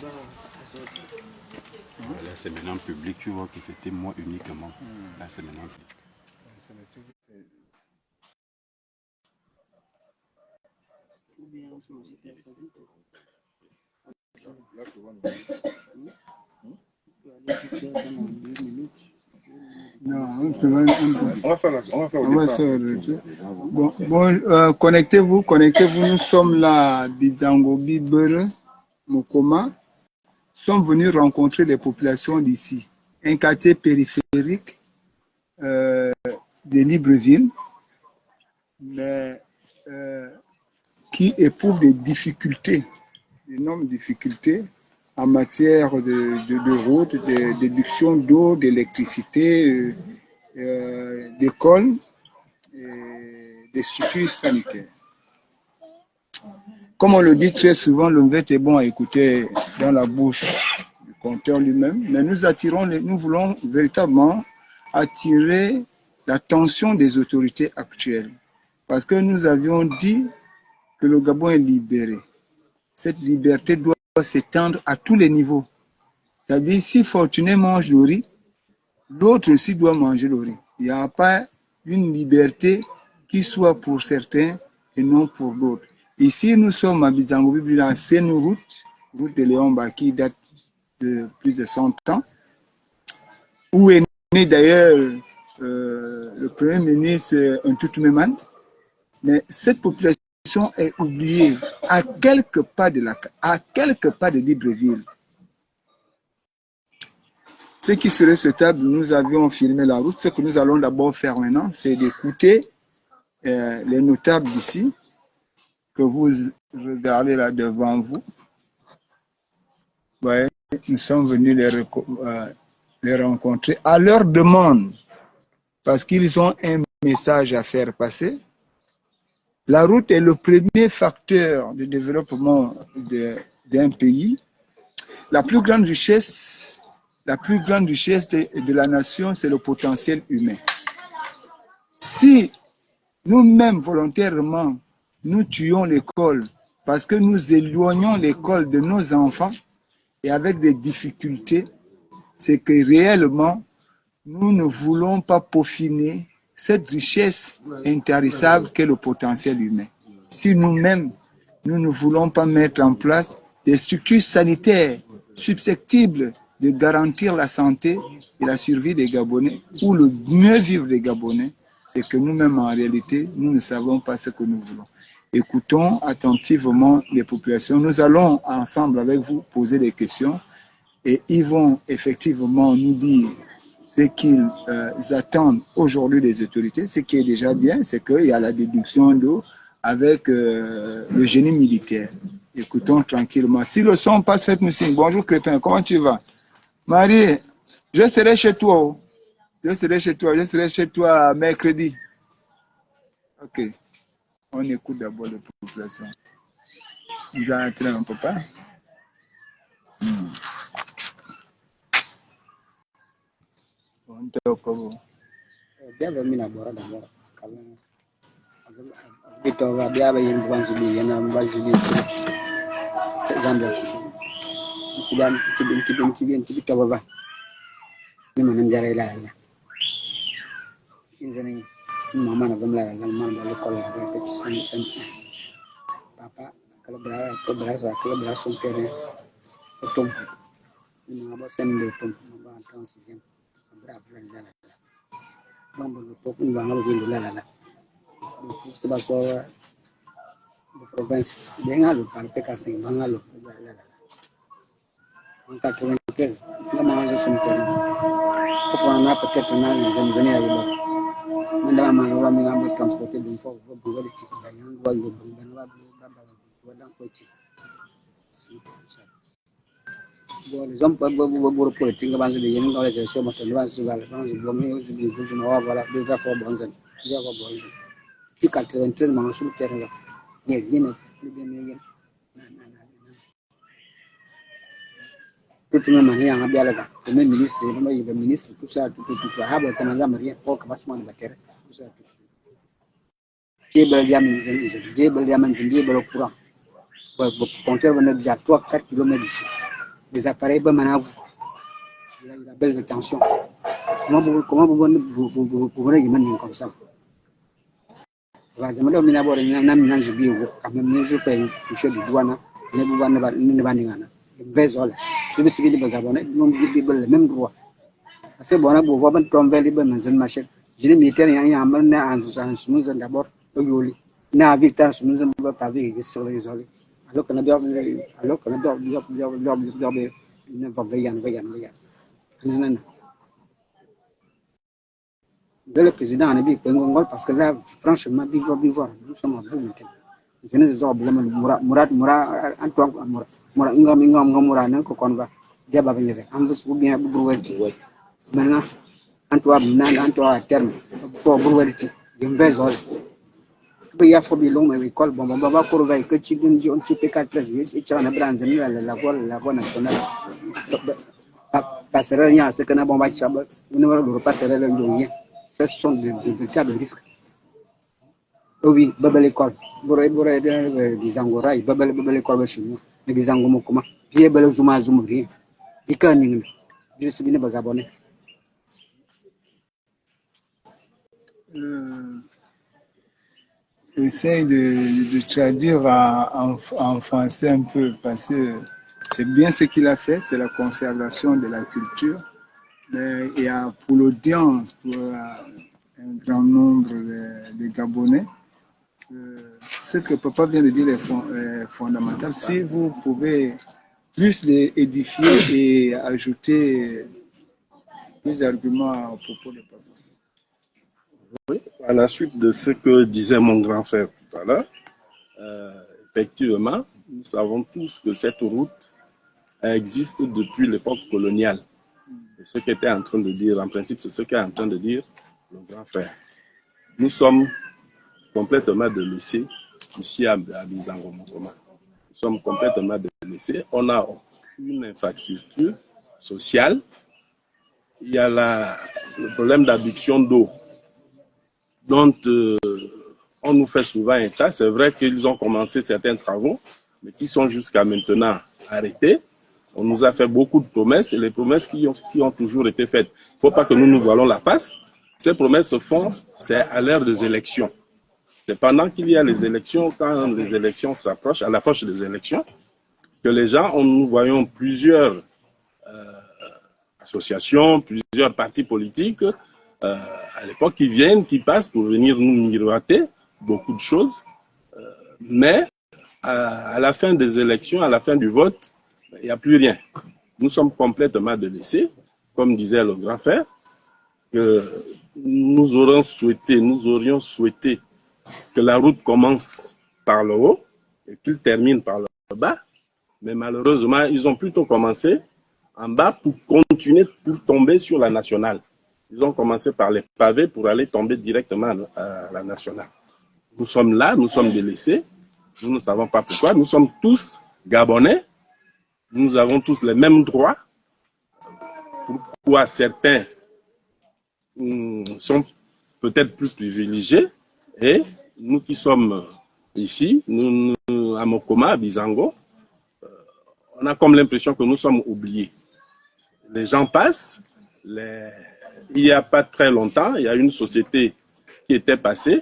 Là, c'est maintenant public, tu vois que c'était moi uniquement. Là, c'est maintenant public. Non, on va faire bon, connectez-vous, nous sommes là, Bizango, Bibere, Mokoma, sommes venus rencontrer les populations d'ici, un quartier périphérique de Libreville, mais qui éprouve des difficultés, d'énormes difficultés en matière de route, de déduction d'eau, d'électricité, d'école, des structures sanitaires. Comme on le dit très souvent, le mauvais est bon à écouter dans la bouche du conteur lui-même, mais nous voulons véritablement attirer l'attention des autorités actuelles. Parce que nous avions dit que le Gabon est libéré. Cette liberté doit s'étendre à tous les niveaux. C'est-à-dire, si Fortuné mange le riz, l'autre aussi doit manger le riz. Il n'y a pas une liberté qui soit pour certains et non pour d'autres. Ici, nous sommes à Bizango, c'est une route de Léomba qui date de plus de 100 ans, où est né d'ailleurs le Premier ministre Ntutumeman. Mais cette population est oubliée à quelques pas de Libreville. Ce qui serait souhaitable, nous avions filmé la route. Ce que nous allons d'abord faire maintenant, c'est d'écouter les notables d'ici, que vous regardez là devant vous. Ouais, nous sommes venus les rencontrer à leur demande, parce qu'ils ont un message à faire passer. La route est le premier facteur de développement d'un pays. La plus grande richesse de la nation, c'est le potentiel humain. Si nous-mêmes, volontairement, nous tuons l'école parce que nous éloignons l'école de nos enfants et avec des difficultés, c'est que réellement, nous ne voulons pas peaufiner cette richesse intarissable qu'est le potentiel humain. Si nous-mêmes, nous ne voulons pas mettre en place des structures sanitaires susceptibles de garantir la santé et la survie des Gabonais ou le mieux vivre des Gabonais, c'est que nous-mêmes, en réalité, nous ne savons pas ce que nous voulons. Écoutons attentivement les populations. Nous allons ensemble avec vous poser des questions et ils vont effectivement nous dire ce qu'ils attendent aujourd'hui des autorités. Ce qui est déjà bien, c'est qu'il y a la déduction d'eau avec le génie militaire. Écoutons tranquillement. Si le son passe, faites-nous signe. Bonjour Crépin, comment tu vas? Marie, je serai chez toi. Je serai chez toi mercredi. Ok. On écoute d'abord les populations. Ils ont entré un peu pas. Biaba mina bora da bora kallan bito ga biaba yin ban su bi yana ban su bi sai zamba kidan kibin bito baba ni manan jare la la inzani mama na gamla la man da ko la ka ci san papa kala bra son pere tom ni ma ba sen de tom ba transition bra la la donc le peuple va nous la la c'est pas ça de province bien le parle que c'est bangalo la la en 95 la maman son terrain pour on a peut-être na zamzani ya yeba nda ma wa mi am transporter d'une fois pour le petit ba yan wa yo ban wa dan ko ti si ça bon les hommes pour politique ban de yen ngale se so ma to ban su gal ban su bo mi su bi su no voilà déjà fort bon zan déjà ko bon puis 93 ma sur le terrain là il y a bien bien tout le monde est en bien là le ministre le ministre tout ça tout ah bon ça n'a rien pour que vachement de terre tout ça qui bel diamant qui bel diamant qui bel courant pour compter on est déjà 3-4 km d'ici des appareils, il a baisse de tension. Comment vous pouvez comme ça? Vas-y, madame, d'abord, il y a un zubi, quand même, nous faisons une chose de douane, ne va pas Vézol. Je me suis dit, le même droit. Parce que bon, vous voyez, tomber libre dans une machine. Je l'ai mis il y a un soumise d'abord, au Yoli. N'a Victor soumise pas avec sur les isolés. Alors qu'on a bien, alors qu'on a bien, ne va vegan. Le président en est bien parce que là, franchement, vivre, nous sommes en bout maintenant. Je ne sais pas, Murat, Antoine, Murat, ko kon ba dia ba venir en vous ou bien brouwerti maintenant Antoine à terme pour brouwerti je vais zol be ya fo bi long mais école bon ba ko va que tu gun on ti P4 13 et tu en branze ni la voie nationale passerelle nya ce que na bon ba chaba numéro de passerelle le ce sont de véritables risques. Oui, babel école. Boré des angora, babel école chez nous. Des angomos comment? Bien bel zoom rien. Il canne. Je suis bien bagabonné. Essaye de traduire en français un peu parce que c'est bien ce qu'il a fait, c'est la conservation de la culture. Mais il y a pour l'audience, pour un grand nombre de Gabonais, ce que papa vient de dire est fondamental. Si vous pouvez plus les édifier et ajouter plus d'arguments au propos de papa. Oui, à la suite de ce que disait mon grand frère tout à l'heure, effectivement, nous savons tous que cette route existe depuis l'époque coloniale. Et ce qu'était en train de dire, en principe, c'est ce qu'est en train de dire le grand frère. Nous sommes complètement délaissés ici à Bizango-Mokoma. Nous sommes complètement délaissés. On a une infrastructure sociale. Il y a le problème d'adduction d'eau dont on nous fait souvent état. C'est vrai qu'ils ont commencé certains travaux, mais qui sont jusqu'à maintenant arrêtés. On nous a fait beaucoup de promesses et les promesses qui ont toujours été faites. Il ne faut pas que nous nous voilons la face. Ces promesses se font, c'est à l'heure des élections. C'est pendant qu'il y a les élections, quand les élections s'approchent, à l'approche des élections, que les gens, nous voyons plusieurs associations, plusieurs partis politiques, à l'époque, qui viennent, qui passent pour venir nous miroiter beaucoup de choses. Mais à la fin des élections, à la fin du vote, il n'y a plus rien. Nous sommes complètement délaissés, comme disait le grand frère, que nous aurions souhaité que la route commence par le haut et qu'il termine par le bas. Mais malheureusement, ils ont plutôt commencé en bas pour continuer, pour tomber sur la nationale. Ils ont commencé par les pavés pour aller tomber directement à la nationale. Nous sommes là, nous sommes délaissés. Nous ne savons pas pourquoi. Nous sommes tous Gabonais. Nous avons tous les mêmes droits. Pourquoi certains sont peut-être plus privilégiés et nous qui sommes ici, nous, à Mokoma, à Bizango, on a comme l'impression que nous sommes oubliés. Les gens passent. Il n'y a pas très longtemps, il y a une société qui était passée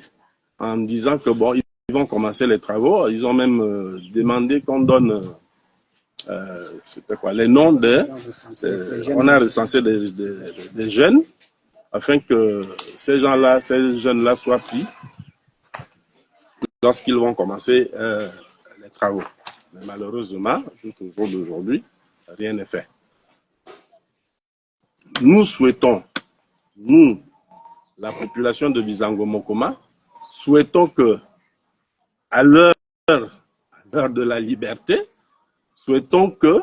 en disant que bon, ils vont commencer les travaux. Ils ont même demandé qu'on donne les noms on a recensé des jeunes afin que ces jeunes-là soient pris lorsqu'ils vont commencer les travaux. Mais malheureusement, jusqu'au jour d'aujourd'hui, rien n'est fait. Nous souhaitons, nous, la population de Bizango-Mokoma, souhaitons que, à l'heure de la liberté, souhaitons que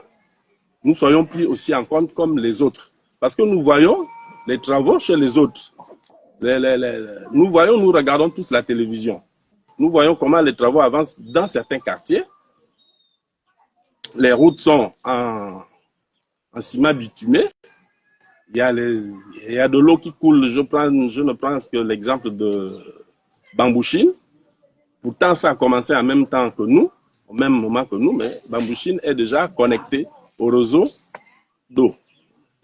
nous soyons pris aussi en compte comme les autres. Parce que nous voyons les travaux chez les autres. Nous regardons tous la télévision. Nous voyons comment les travaux avancent dans certains quartiers. Les routes sont en ciment bitumé. Il y a de l'eau qui coule. Je ne prends que l'exemple de Bambouchine. Pourtant, ça a commencé en même temps que nous, au même moment que nous, mais Bambouchine est déjà connecté au réseau d'eau.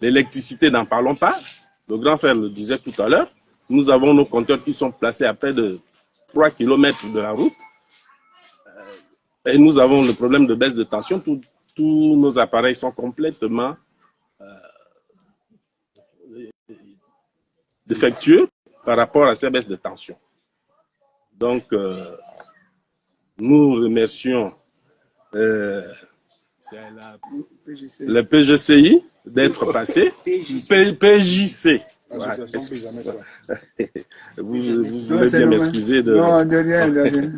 L'électricité, n'en parlons pas. Le grand frère le disait tout à l'heure. Nous avons nos compteurs qui sont placés à près de 3 km de la route. Et nous avons le problème de baisse de tension. Tous nos appareils sont complètement défectueux par rapport à ces baisses de tension. Donc, nous remercions le PGCI d'être passé. PJC. Voilà. Vous voulez bien m'excuser de... Non, de rien, de rien.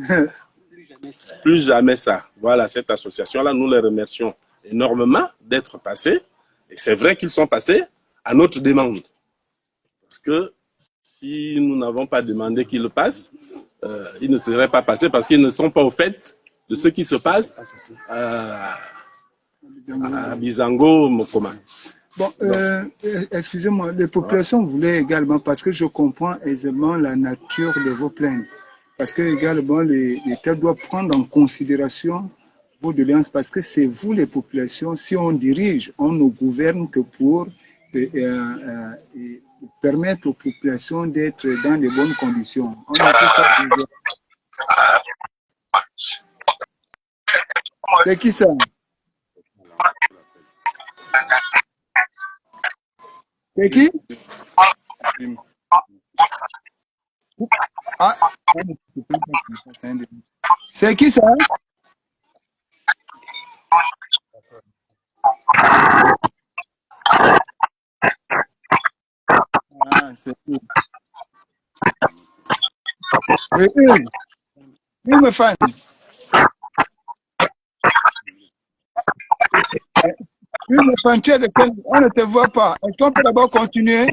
Plus jamais ça. Voilà, cette association-là, nous les remercions énormément d'être passés. Et c'est vrai qu'ils sont passés à notre demande. Parce que si nous n'avons pas demandé qu'ils passent, ils ne seraient pas passés parce qu'ils ne sont pas au fait de ce qui se passe à Bizango, Mokoma. Bon, excusez-moi, les populations voulaient également, parce que je comprends aisément la nature de vos plaintes, parce que également l'État doit prendre en considération vos doléances, parce que c'est vous les populations, si on dirige, on ne gouverne que pour permettre aux populations d'être dans de bonnes conditions. On ne peut pas... C'est qui ça? C'est qui? Ah, c'est qui ça? Ah, c'est qui? Oui, me fan. Oui, me fan, on ne te voit pas. Est-ce qu'on peut d'abord continuer?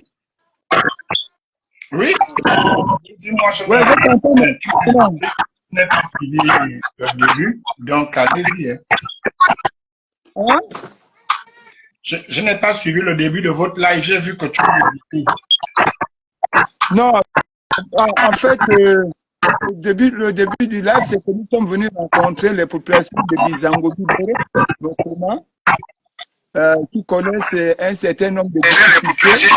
Oui. Dis-moi, je n'ai pas suivi le début, donc allez-y. Hein? Je n'ai pas suivi le début de votre live, j'ai vu que tu l'as dit. Non, en fait, le début du live, c'est que nous sommes venus rencontrer les populations de Bizango, notamment, qui connaissent un certain nombre de difficultés.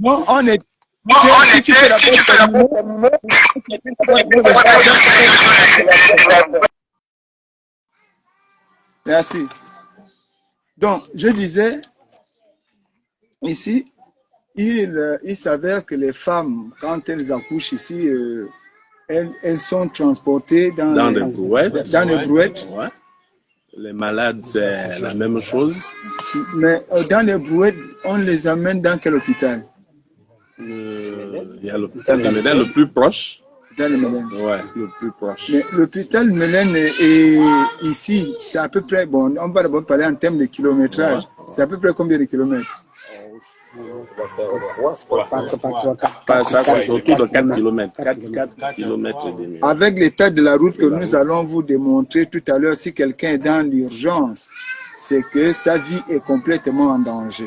Non, on est Merci. Donc, je disais, ici, il s'avère que les femmes, quand elles accouchent ici, elles sont transportées dans les brouettes. Ouais. Les malades, c'est la même chose. Mais dans les brouettes, on les amène dans quel hôpital? Il y a l'hôpital de Médène le plus proche. Dans le Mélène. Ouais, le plus proche. Mais l'hôpital Mélène est ici, c'est à peu près, bon, on va d'abord parler en termes de kilométrage. Ouais. C'est à peu près combien de kilomètres? C'est autour de 4 km. 4 km et demi. Avec l'état de la route que nous allons vous démontrer tout à l'heure, si quelqu'un est dans l'urgence, c'est que sa vie est complètement en danger.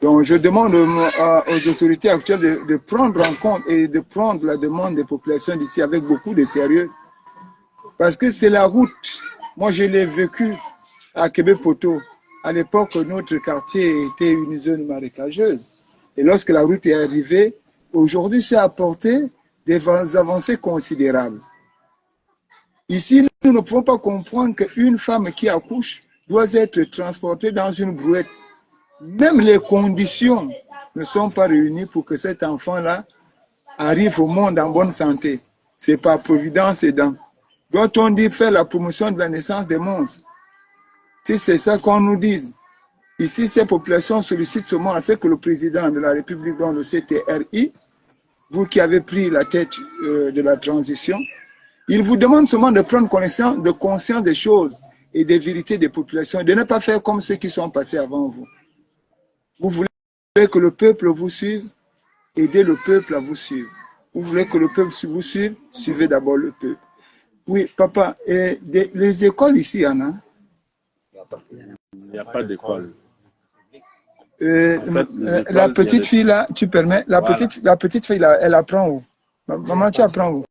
Donc, je demande aux autorités actuelles de prendre en compte et de prendre la demande des populations d'ici avec beaucoup de sérieux. Parce que c'est la route. Moi, je l'ai vécu à Québec-Poteau. À l'époque, notre quartier était une zone marécageuse. Et lorsque la route est arrivée, aujourd'hui, ça a apporté des avancées considérables. Ici, nous ne pouvons pas comprendre qu'une femme qui accouche doit être transportée dans une brouette. Même les conditions ne sont pas réunies pour que cet enfant-là arrive au monde en bonne santé. C'est par providence aidant. Doit-on dire faire la promotion de la naissance des monstres? Si c'est ça qu'on nous dise. Ici, ces populations sollicitent seulement à ce que le président de la République, dans le CTRI, vous qui avez pris la tête de la transition, il vous demande seulement de prendre conscience des choses et des vérités des populations, de ne pas faire comme ceux qui sont passés avant vous. Vous voulez que le peuple vous suive? aider le peuple à vous suivre. Vous voulez que le peuple vous suive, suivez d'abord le peuple. Oui, papa, et les écoles ici, il y en a? Il n'y a pas d'école. La petite fille là, tu permets, la petite fille là, elle apprend où? Maman, tu apprends où?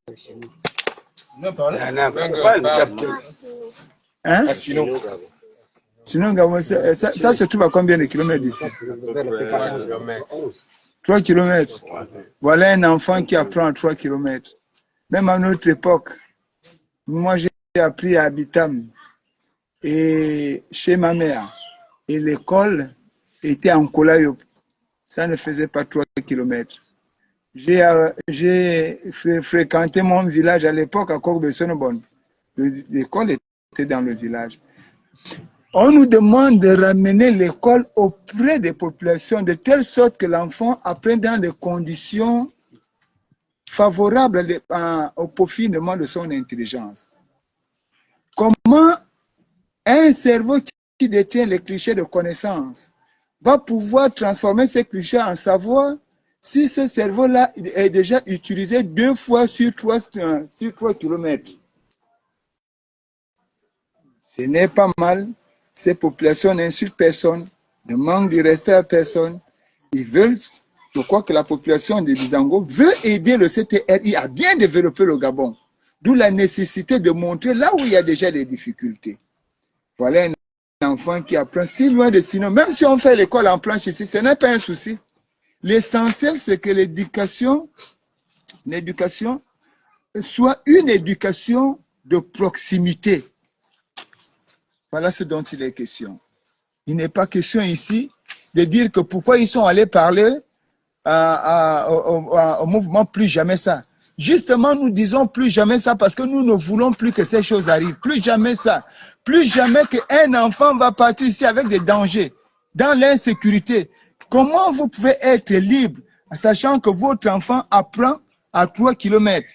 Hein? Sinon, Gabon, ça se trouve à combien de kilomètres d'ici? 3 kilomètres. Voilà un enfant qui apprend à 3 kilomètres. Même à notre époque, moi j'ai appris à Abitam et chez ma mère. Et l'école était en Kolayop. Ça ne faisait pas 3 kilomètres. J'ai fréquenté mon village à l'époque à Corbe-Sonobon. L'école était dans le village. On nous demande de ramener l'école auprès des populations de telle sorte que l'enfant apprenne dans des conditions favorables au peaufinement de son intelligence. Comment un cerveau qui détient les clichés de connaissance va pouvoir transformer ces clichés en savoir si ce cerveau-là est déjà utilisé 2 fois sur 3 kilomètres? Ce n'est pas mal. Ces populations n'insultent personne, ne manquent du respect à personne. Ils veulent, je crois que la population de Bizango veut aider le CTRI à bien développer le Gabon. D'où la nécessité de montrer là où il y a déjà des difficultés. Voilà un enfant qui apprend si loin de sinon. Même si on fait l'école en planche ici, ce n'est pas un souci. L'essentiel, c'est que l'éducation soit une éducation de proximité. Voilà ce dont il est question. Il n'est pas question ici de dire que pourquoi ils sont allés parler au mouvement plus jamais ça. Justement, nous disons plus jamais ça parce que nous ne voulons plus que ces choses arrivent. Plus jamais ça. Plus jamais qu'un enfant va partir ici avec des dangers, dans l'insécurité. Comment vous pouvez être libre, sachant que votre enfant apprend à 3 kilomètres?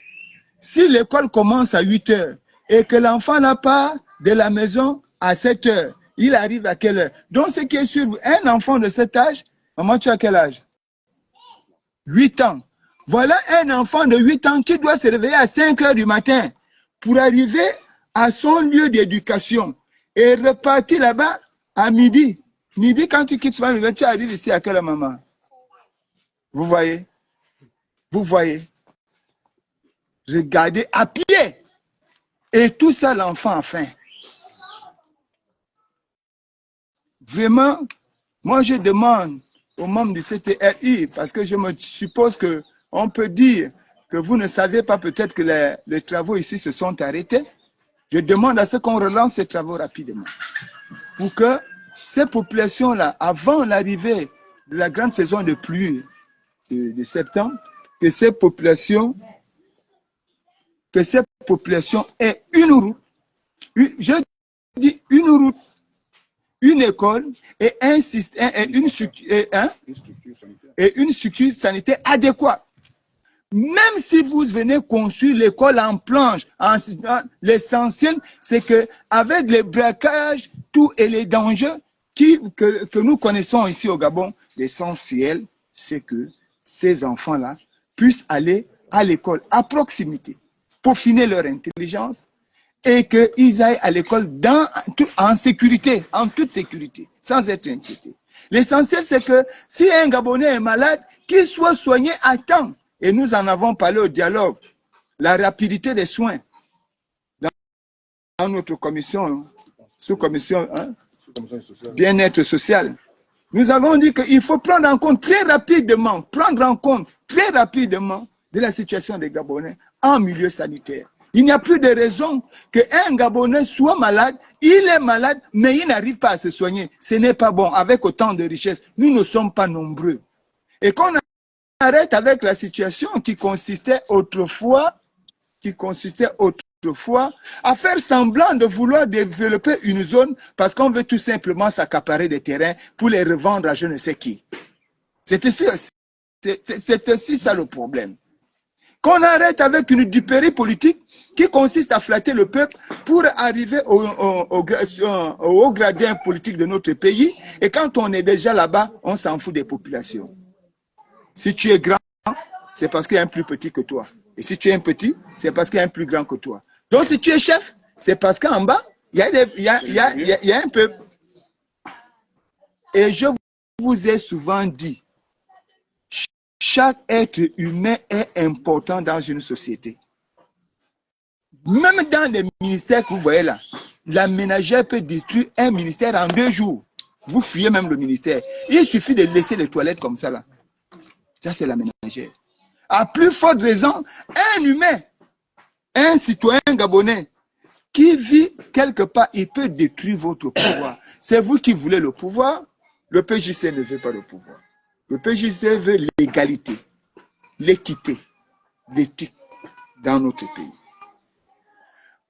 Si l'école commence à 8 heures et que l'enfant n'a pas de la maison à 7 heures, il arrive à quelle heure? Donc, ce qui est sûr, un enfant de cet âge, maman, tu as quel âge? 8 ans. Voilà un enfant de 8 ans qui doit se réveiller à 5 heures du matin pour arriver à son lieu d'éducation et repartir là-bas à midi. Midi, quand tu quittes son lieu, tu arrives ici à quelle heure, maman? Vous voyez? Vous voyez? Regardez à pied. Et tout ça, l'enfant a faim. Vraiment, moi je demande aux membres du CTRI, parce que je me suppose qu'on peut dire que vous ne savez pas peut-être que les travaux ici se sont arrêtés. Je demande à ce qu'on relance ces travaux rapidement. Pour que ces populations-là, avant l'arrivée de la grande saison de pluie de septembre, que ces populations aient une route, je dis une route, une école et un système et une structure sanitaire adéquate. Même si vous venez construire l'école en planche, l'essentiel c'est que avec les braquages, tout et les dangers que nous connaissons ici au Gabon, l'essentiel c'est que ces enfants-là puissent aller à l'école à proximité, peaufiner leur intelligence, et qu'ils aillent à l'école en sécurité, en toute sécurité, sans être inquiétés. L'essentiel, c'est que si un Gabonais est malade, qu'il soit soigné à temps. Et nous en avons parlé au dialogue. La rapidité des soins dans notre commission, sous-commission bien-être social. Nous avons dit qu'il faut prendre en compte très rapidement de la situation des Gabonais en milieu sanitaire. Il n'y a plus de raison qu'un Gabonais soit malade, il est malade, mais il n'arrive pas à se soigner. Ce n'est pas bon, avec autant de richesses. Nous ne sommes pas nombreux. Et qu'on arrête avec la situation qui consistait autrefois à faire semblant de vouloir développer une zone parce qu'on veut tout simplement s'accaparer des terrains pour les revendre à je ne sais qui. C'est aussi ça le problème. Qu'on arrête avec une duperie politique qui consiste à flatter le peuple pour arriver au haut gradin politique de notre pays. Et quand on est déjà là-bas, on s'en fout des populations. Si tu es grand, c'est parce qu'il y a un plus petit que toi. Et si tu es un petit, c'est parce qu'il y a un plus grand que toi. Donc si tu es chef, c'est parce qu'en bas, il y a un peu. Et je vous ai souvent dit, chaque être humain est important dans une société. Même dans les ministères que vous voyez là, la ménagère peut détruire un ministère en 2 jours. Vous fuyez même le ministère. Il suffit de laisser les toilettes comme ça là. Ça, c'est la ménagère. À plus forte raison, un humain, un citoyen gabonais qui vit quelque part, il peut détruire votre pouvoir. C'est vous qui voulez le pouvoir. Le PJC ne veut pas le pouvoir. Le PJC veut l'égalité, l'équité, l'éthique dans notre pays.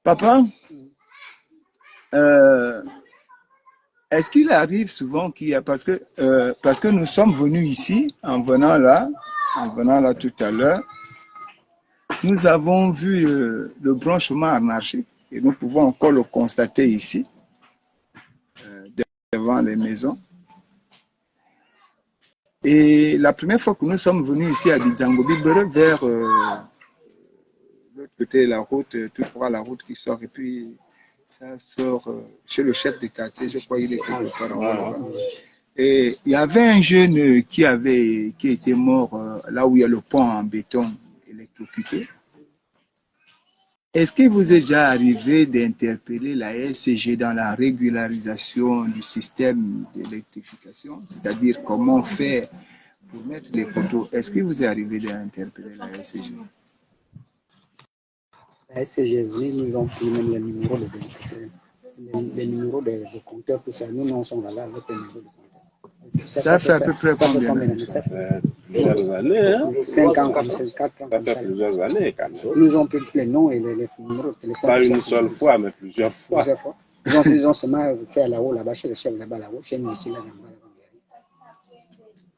Papa, est-ce qu'il arrive souvent qu'il y a, parce que nous sommes venus ici, en venant là tout à l'heure, nous avons vu le branchement anarchique et nous pouvons encore le constater ici, devant les maisons. Et la première fois que nous sommes venus ici à Bizango-Bibere, vers l'autre côté de la route, tout droit la route qui sort, et puis ça sort chez le chef de quartier, je crois qu'il est quelque part en là-bas. Et il y avait un jeune qui était mort là où il y a le pont en béton électrocuté. Est-ce qu'il vous est déjà arrivé d'interpeller la SCG dans la régularisation du système d'électrification, c'est-à-dire comment faire pour mettre les poteaux? Est-ce qu'il vous est arrivé d'interpeller la SCG? La SCG est venue, nous ont pris même les numéros de compteurs, tout ça. Nous, nous sommes là avec les numéros de compteurs. Ça fait à peu près combien d'années? Ça fait plusieurs années. Hein? 5 ans comme ça, 4 ans Ça comme fait ça. plusieurs années quand même. Nous ont pris les noms et les numéros de téléphone. Pas une seule fois, mais plusieurs fois. Ils ont seulement fait là-haut, là-bas, chez le chef là-bas, là-haut, chez nous ici, là-bas.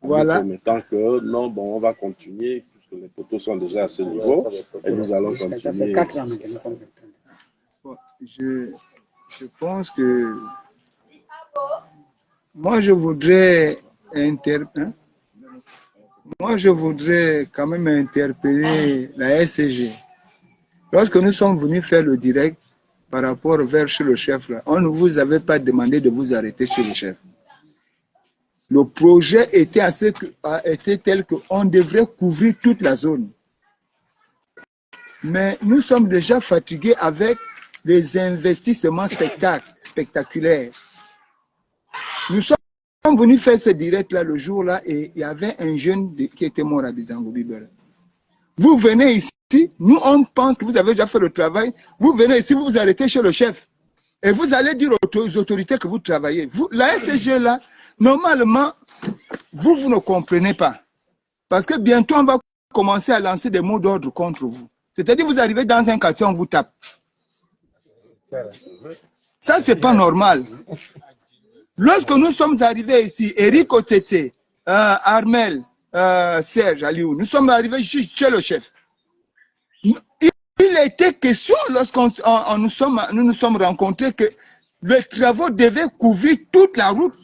Voilà. Promettant que non, bon, on va continuer, puisque les poteaux sont déjà à ce niveau, et nous allons continuer. Ça fait 4 ans maintenant. Bon, je pense que moi je voudrais quand même interpeller la SCG. Lorsque nous sommes venus faire le direct par rapport vers chez le chef, là, on ne vous avait pas demandé de vous arrêter chez le chef. Le projet était tel qu'on devrait couvrir toute la zone. Mais nous sommes déjà fatigués avec les investissements spectaculaires. Nous sommes venus faire ce direct-là le jour-là et il y avait un jeune qui était mort à Bizango-Bibere. Vous venez ici, nous on pense que vous avez déjà fait le travail, vous venez ici, vous vous arrêtez chez le chef et vous allez dire aux autorités que vous travaillez. La SCG là, normalement, vous ne comprenez pas. Parce que bientôt on va commencer à lancer des mots d'ordre contre vous. C'est-à-dire vous arrivez dans un quartier, on vous tape. Ça, c'est pas normal. Lorsque nous sommes arrivés ici, Eric Otete, Armel, Serge Aliou, nous sommes arrivés chez le chef. Il était question, lorsqu'on nous nous sommes rencontrés, que les travaux devaient couvrir toute la route.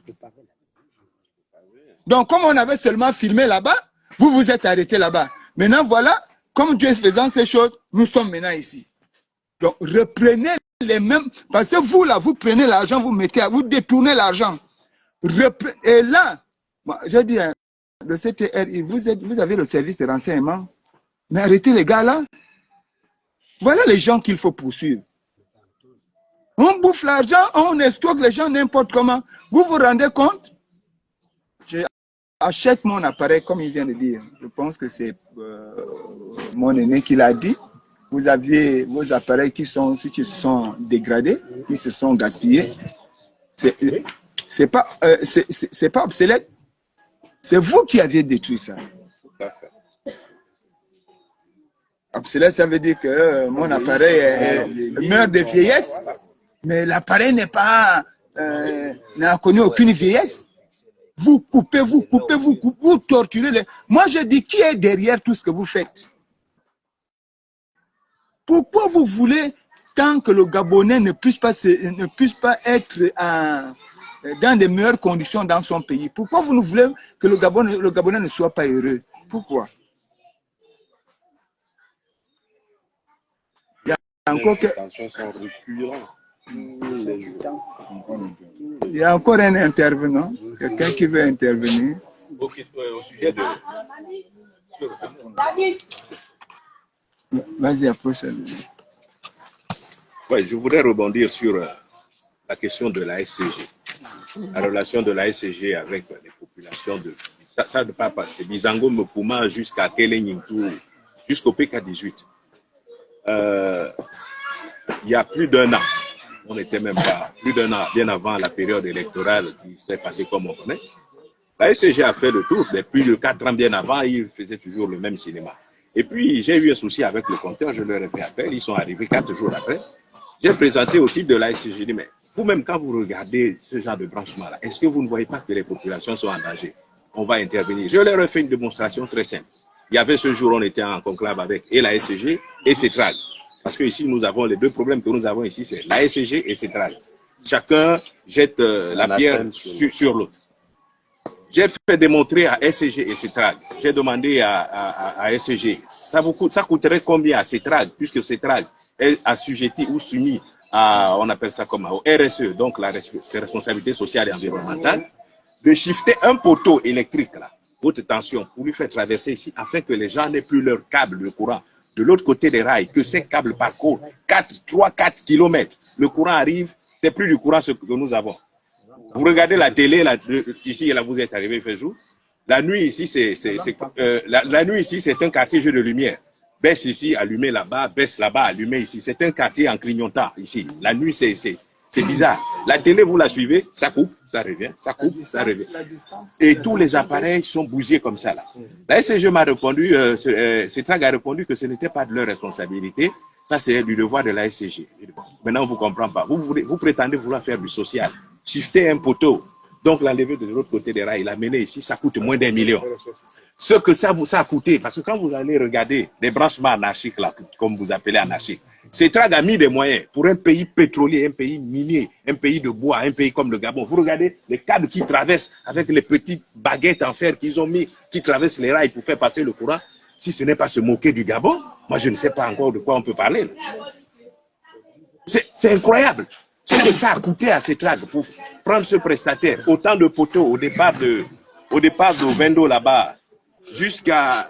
Donc, comme on avait seulement filmé là-bas, vous vous êtes arrêtés là-bas. Maintenant, voilà, comme Dieu faisant ces choses, nous sommes maintenant ici. Donc, reprenez les mêmes, parce que vous, là, vous prenez l'argent, vous détournez l'argent. Et là, moi, je dis, le CTRI, vous avez le service de renseignement, mais arrêtez les gars là. Voilà les gens qu'il faut poursuivre. On bouffe l'argent, on escroque les gens n'importe comment. Vous vous rendez compte? J'achète mon appareil, comme il vient de dire. Je pense que c'est mon aîné qui l'a dit. Vous aviez vos appareils qui se sont dégradés, qui se sont gaspillés. C'est pas obsolète. C'est vous qui aviez détruit ça. Tout à fait. Obsolète, ça veut dire que mon appareil meurt de vieillesse, mais l'appareil n'a connu aucune vieillesse. Vous coupez, vous torturez. Moi, je dis, qui est derrière tout ce que vous faites? Pourquoi vous voulez tant que le Gabonais ne puisse pas être dans de meilleures conditions dans son pays? Pourquoi vous ne voulez que le Gabonais ne soit pas heureux? Pourquoi? encore que... tensions sont récurrentes tous les jours. Il y a encore un intervenant, quelqu'un qui veut intervenir. Au sujet de... Vas-y, après ça. Ouais, je voudrais rebondir sur la question de la SCG. La relation de la SCG avec les populations de... Ça ne parle pas. C'est Bizango Mopuma jusqu'à Kélénintou, jusqu'au PK18. Il y a plus d'un an, on n'était même pas, plus d'un an, bien avant la période électorale qui s'est passée comme on connaît, la SCG a fait le tour. Depuis le 4 ans bien avant, ils faisaient toujours le même cinéma. Et puis, j'ai eu un souci avec le compteur, je leur ai fait appel, ils sont arrivés 4 jours après. J'ai présenté au titre de la SCG, j'ai dit, mais vous-même, quand vous regardez ce genre de branchement-là, est-ce que vous ne voyez pas que les populations sont en danger? On va intervenir. Je leur ai fait une démonstration très simple. Il y avait ce jour, on était en conclave avec et la SCG et CETRAG. Parce que ici, nous avons les deux problèmes que nous avons ici, c'est la SCG et CETRAG. Chacun jette la pierre sur l'autre. J'ai fait démontrer à SCG et CETRAG. J'ai demandé à SCG, ça coûterait combien à CETRAG, puisque CETRAG est assujetti ou soumis à, on appelle ça comme au RSE, donc la responsabilité sociale et environnementale, de shifter un poteau électrique là, haute tension, pour lui faire traverser ici, afin que les gens n'aient plus leur câble de courant de l'autre côté des rails, que ces câbles parcourent 3-4 kilomètres. Le courant arrive, c'est plus du courant ce que nous avons. Vous regardez la télé, là, ici, là, vous êtes arrivé, il fait jour. La nuit ici, la nuit ici, c'est un quartier jeu de lumière. Baisse ici, allumé là-bas, baisse là-bas, allumé ici. C'est un quartier en clignotant ici. La nuit, c'est bizarre. La télé, vous la suivez, ça coupe, ça revient, ça coupe, ça revient. Et tous les appareils sont bousillés comme ça là. La SCG m'a répondu, CETRAG a répondu que ce n'était pas de leur responsabilité. Ça, c'est du devoir de la SCG. Maintenant, on ne vous comprend pas. Vous prétendez vouloir faire du social. Shifter un poteau, donc l'enlever de l'autre côté des rails, l'amener ici, ça coûte moins d'1 million. Ce que ça a coûté, parce que quand vous allez regarder les branchements anarchiques, là, comme vous appelez anarchiques, CETRAG a mis des moyens pour un pays pétrolier, un pays minier, un pays de bois, un pays comme le Gabon. Vous regardez les câbles qui traversent avec les petites baguettes en fer qu'ils ont mis, qui traversent les rails pour faire passer le courant. Si ce n'est pas se moquer du Gabon, moi je ne sais pas encore de quoi on peut parler. C'est incroyable. Ce que ça a coûté à CETRAG pour prendre ce prestataire, autant de poteaux au départ de Vendo là-bas, jusqu'à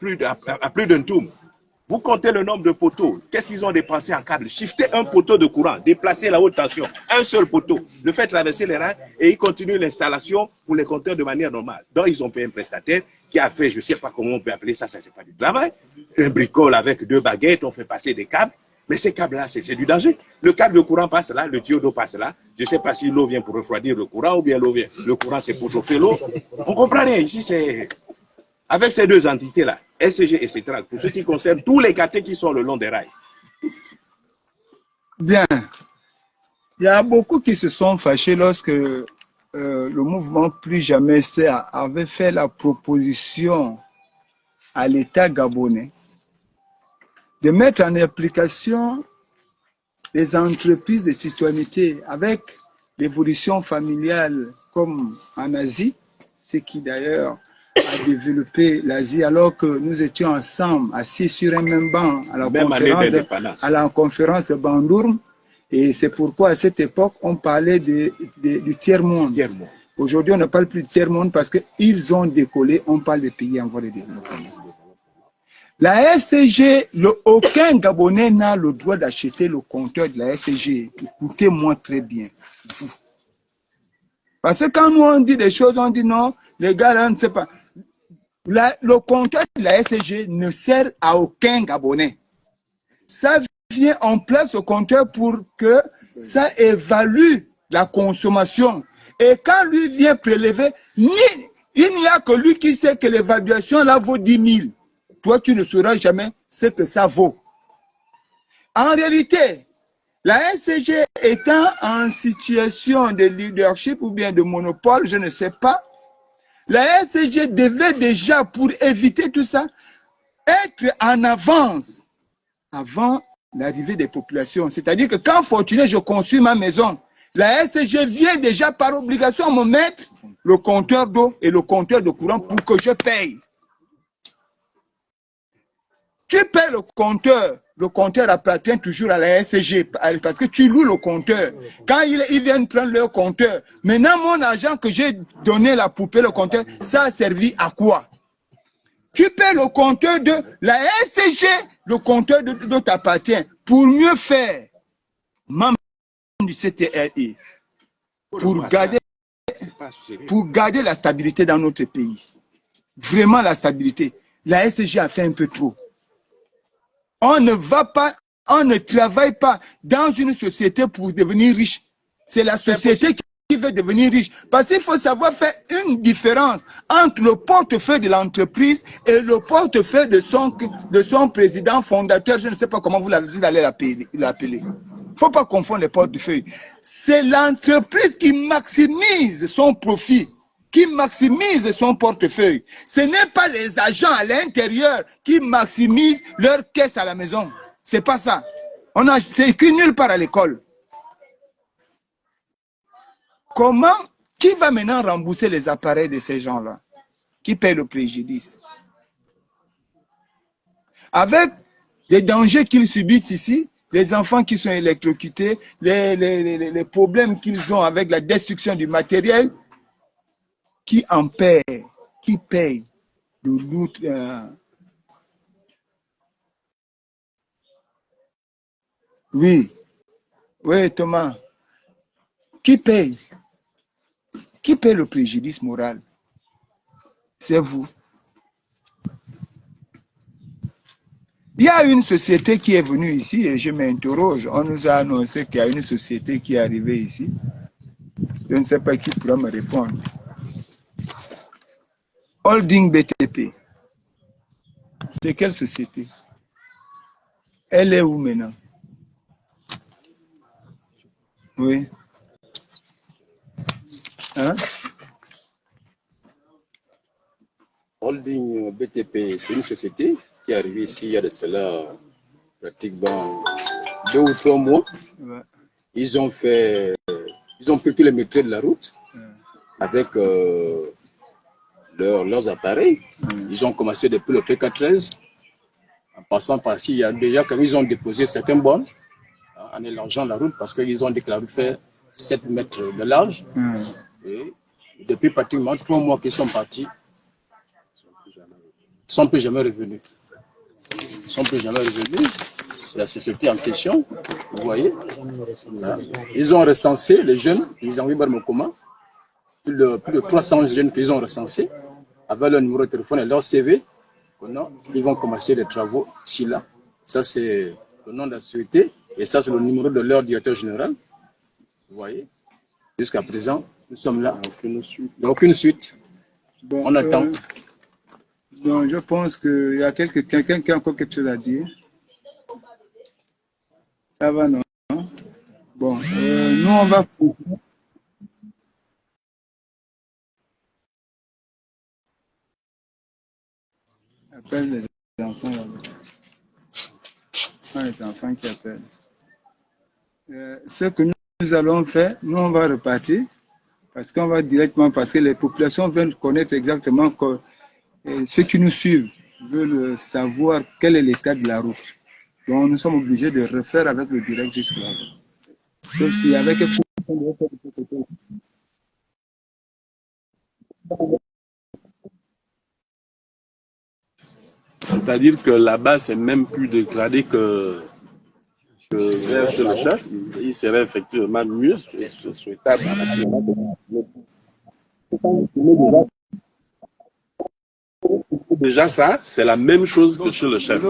plus d'un toum. Vous comptez le nombre de poteaux. Qu'est-ce qu'ils ont dépensé en câble? Shifter un poteau de courant, déplacer la haute tension, un seul poteau, le faire traverser les rails et ils continuent l'installation pour les compteurs de manière normale. Donc, ils ont payé un prestataire qui a fait, je ne sais pas comment on peut appeler ça, ça c'est pas du travail. Un bricole avec 2 baguettes, on fait passer des câbles. Mais ces câbles-là, c'est du danger. Le câble de courant passe là, le tuyau d'eau passe là. Je ne sais pas si l'eau vient pour refroidir le courant ou bien le courant c'est pour chauffer l'eau. On ne comprend rien. Ici, c'est... Avec ces deux entités-là, SCG et CETRAG, pour ce qui concerne tous les quartiers qui sont le long des rails. Bien. Il y a beaucoup qui se sont fâchés lorsque le mouvement Plus Jamais CA avait fait la proposition à l'État gabonais de mettre en application les entreprises de citoyenneté avec l'évolution familiale comme en Asie, ce qui d'ailleurs a développé l'Asie alors que nous étions ensemble assis sur un même banc à la conférence Bandourm. Et c'est pourquoi à cette époque on parlait du tiers-monde. Aujourd'hui on ne parle plus de tiers-monde parce qu'ils ont décollé, on parle des pays en voie de développement. La SCG, aucun Gabonais n'a le droit d'acheter le compteur de la SCG. Écoutez-moi très bien, vous. Parce que quand nous on dit des choses, on dit non, les gars là, on ne sait pas. Le compteur de la SCG ne sert à aucun Gabonais. Ça vient en place au compteur pour que ça évalue la consommation. Et quand lui vient prélever, il n'y a que lui qui sait que l'évaluation là vaut 10 000. Toi, tu ne sauras jamais ce que ça vaut. En réalité, la SCG étant en situation de leadership ou bien de monopole, je ne sais pas, la SCG devait déjà, pour éviter tout ça, être en avance avant l'arrivée des populations. C'est-à-dire que quand Fortuné, je construis ma maison, la SCG vient déjà par obligation me mettre le compteur d'eau et le compteur de courant pour que je paye. Tu paies le compteur le compteur appartient toujours à la SCG parce que tu loues le compteur. Quand ils viennent prendre leur compteur, maintenant mon argent que j'ai donné là pour payer le compteur, ça a servi à quoi? Tu paies le compteur de la SCG, le compteur de t'appartient pour mieux faire. Membre du CTRI, pour garder la stabilité dans notre pays. Vraiment la stabilité. La SCG a fait un peu trop. On ne va pas, on ne travaille pas dans une société pour devenir riche. C'est la société qui veut devenir riche. Parce qu'il faut savoir faire une différence entre le portefeuille de l'entreprise et le portefeuille de son président fondateur. Je ne sais pas comment vous allez l'appeler. Il ne faut pas confondre les portefeuilles. C'est l'entreprise qui maximise son profit, qui maximise son portefeuille. Ce n'est pas les agents à l'intérieur qui maximisent leur caisse à la maison. C'est pas ça. C'est écrit nulle part à l'école. Comment, qui va maintenant rembourser les appareils de ces gens-là? Qui paye le préjudice? Avec les dangers qu'ils subissent ici, les enfants qui sont électrocutés, les problèmes qu'ils ont avec la destruction du matériel, qui en paie? Qui paye le lourd? Oui, Thomas. Qui paye? Qui paie le préjudice moral? C'est vous. Il y a une société qui est venue ici et je m'interroge. On nous a annoncé qu'il y a une société qui est arrivée ici. Je ne sais pas qui pourra me répondre. Holding BTP. C'est quelle société? Elle est où maintenant? Oui. Hein? Holding BTP, c'est une société qui est arrivée ici il y a de cela pratiquement 2 ou 3 mois. Ouais. Ils ont pris tous les métiers de la route avec leurs appareils. Ils ont commencé depuis le PK13. En passant par ici, il y a déjà quand ils ont déposé certaines bornes en élargissant la route parce qu'ils ont déclaré faire 7 mètres de large. Et depuis pratiquement 3 mois qu'ils sont partis, ils ne sont plus jamais revenus. Ils ne sont plus jamais revenus. C'est la société en question, vous voyez. Ils ont recensé les jeunes, ils ont envoyé Barmokoma, plus de 300 jeunes qu'ils ont recensés, avec leur numéro de téléphone et leur CV. Ils vont commencer les travaux ici, là. Ça, c'est le nom de la société et ça, c'est le numéro de leur directeur général. Vous voyez. Jusqu'à présent, nous sommes là. Il n'y a aucune suite. Bon, on attend. Donc, je pense qu'il y a quelqu'un qui a encore quelque chose à dire. Ça va, non? Bon, nous, on va... Appelle les enfants. Ce sont les enfants qui appellent. Ce que nous allons faire, nous, on va repartir. Parce qu'on va directement, parce que les populations veulent connaître exactement ceux qui nous suivent veulent savoir quel est l'état de la route. Donc nous sommes obligés de refaire avec le direct jusque là. Sauf si avec C'est-à-dire que là-bas, c'est même plus dégradé que vers chez le chef. Il serait effectivement mieux souhaitable. Déjà ça, c'est la même chose que chez le chef.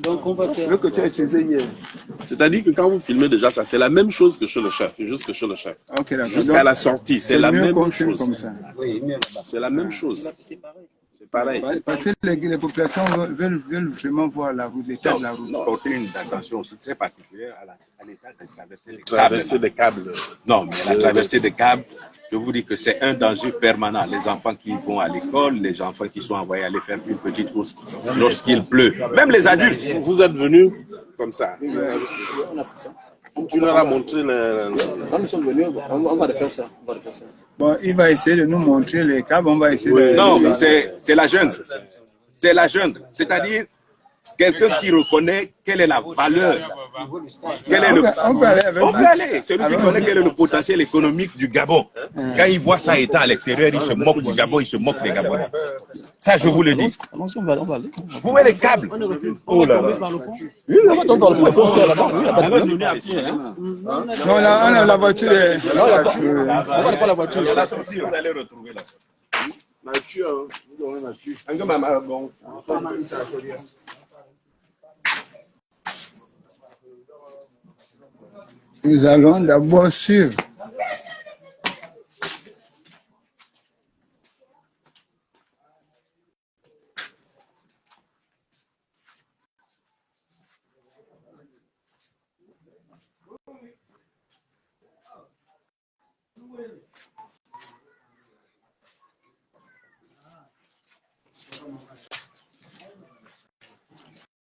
Donc on va faire le que tu as utilisé hier. C'est-à-dire que quand vous filmez déjà ça, c'est la même chose que chez le chef, juste que chez le chef. Okay, jusqu'à la sortie, c'est la même chose. Comme ça. C'est la même chose. C'est pareil. Parce que les populations veulent vraiment voir la route, l'état de la route. Porter une attention aussi très particulière à l'état de traverser des câbles. Non, mais la traversée des câbles, je vous dis que c'est un danger permanent. Les enfants qui vont à l'école, les enfants qui sont envoyés aller faire une petite course lorsqu'il pleut, même les adultes. Vous êtes venus comme ça. On a fait ça. Tu leur as montré Quand nous sommes venus, on va refaire ça. Bon, il va essayer de nous montrer les câbles, on va essayer de... Non, mais c'est la jungle. C'est la jungle. C'est-à-dire, quelqu'un qui reconnaît quelle est la valeur, quel est On peut aller avec on vous. peut aller. Celui qui Allons-y. connaît quel est le potentiel économique du Gabon. Quand il voit ça étant à l'extérieur, il se moque du Gabon, il se moque des Gabonais. Ça, je vous le dis. Allons-y, on va aller. Vous voyez les câbles. Oh là là. Oui, on va dans le point, on sort là-bas. Oui, il n'y a pas de problème. Non, là, la voiture est... Non, il n'y a pas. On va pas la voiture. Il y a l'ascenseur, vous allez retrouver là. Nous allons d'abord suivre